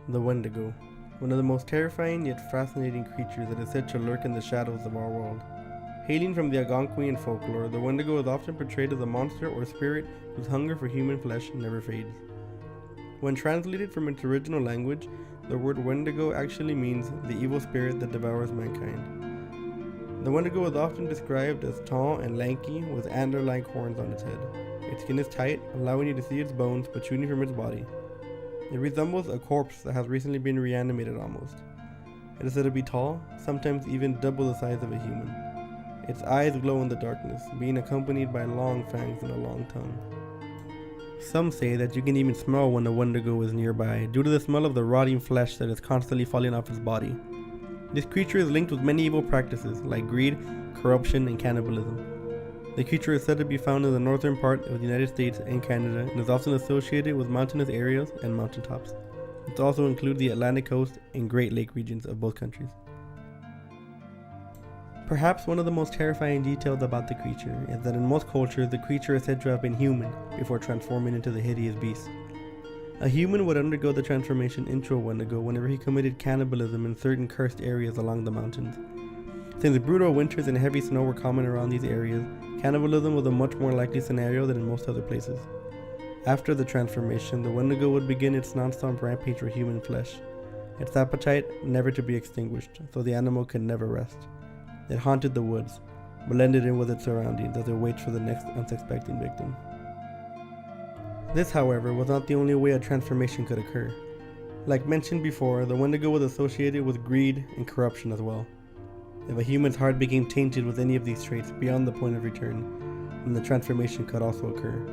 The Wendigo, one of the most terrifying yet fascinating creatures that is said to lurk in the shadows of our world. Hailing from the Algonquian folklore, the Wendigo is often portrayed as a monster or spirit whose hunger for human flesh never fades. When translated from its original language, the word Wendigo actually means the evil spirit that devours mankind. The Wendigo is often described as tall and lanky with antler-like horns on its head. Its skin is tight, allowing you to see its bones protruding from its body. It resembles a corpse that has recently been reanimated almost. It is said to be tall, sometimes even double the size of a human. Its eyes glow in the darkness, being accompanied by long fangs and a long tongue. Some say that you can even smell when a Wendigo is nearby due to the smell of the rotting flesh that is constantly falling off its body. This creature is linked with many evil practices like greed, corruption, and cannibalism. The creature is said to be found in the northern part of the United States and Canada and is often associated with mountainous areas and mountaintops. It also includes the Atlantic coast and Great Lake regions of both countries. Perhaps one of the most terrifying details about the creature is that in most cultures the creature is said to have been human before transforming into the hideous beast. A human would undergo the transformation into a Wendigo whenever he committed cannibalism in certain cursed areas along the mountains. Since brutal winters and heavy snow were common around these areas, cannibalism was a much more likely scenario than in most other places. After the transformation, the Wendigo would begin its non-stop rampage for human flesh, its appetite never to be extinguished, so the animal could never rest. It haunted the woods, blended in with its surroundings as it waits for the next unsuspecting victim. This, however, was not the only way a transformation could occur. Like mentioned before, the Wendigo was associated with greed and corruption as well. If a human's heart became tainted with any of these traits beyond the point of return, then the transformation could also occur.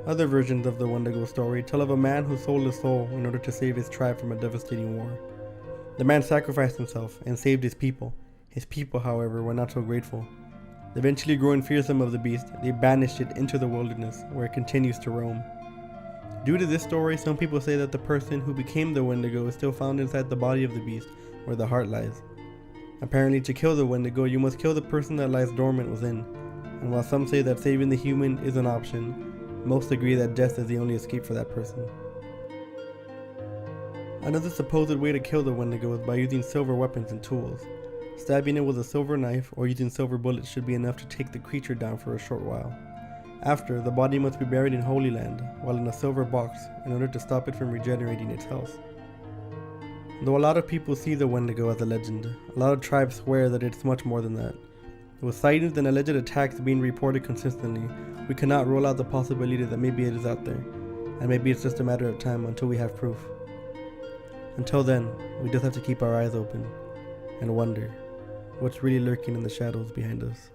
Other versions of the Wendigo story tell of a man who sold his soul in order to save his tribe from a devastating war. The man sacrificed himself and saved his people. His people, however, were not so grateful. Eventually growing fearsome of the beast, they banished it into the wilderness, where it continues to roam. Due to this story, some people say that the person who became the Wendigo is still found inside the body of the beast, where the heart lies. Apparently, to kill the Wendigo, you must kill the person that lies dormant within, and while some say that saving the human is an option, most agree that death is the only escape for that person. Another supposed way to kill the Wendigo is by using silver weapons and tools. Stabbing it with a silver knife or using silver bullets should be enough to take the creature down for a short while. After, the body must be buried in Holy Land, while in a silver box, in order to stop it from regenerating its health. Though a lot of people see the Wendigo as a legend, a lot of tribes swear that it's much more than that. With sightings and alleged attacks being reported consistently, we cannot rule out the possibility that maybe it is out there, and maybe it's just a matter of time until we have proof. Until then, we just have to keep our eyes open and wonder what's really lurking in the shadows behind us.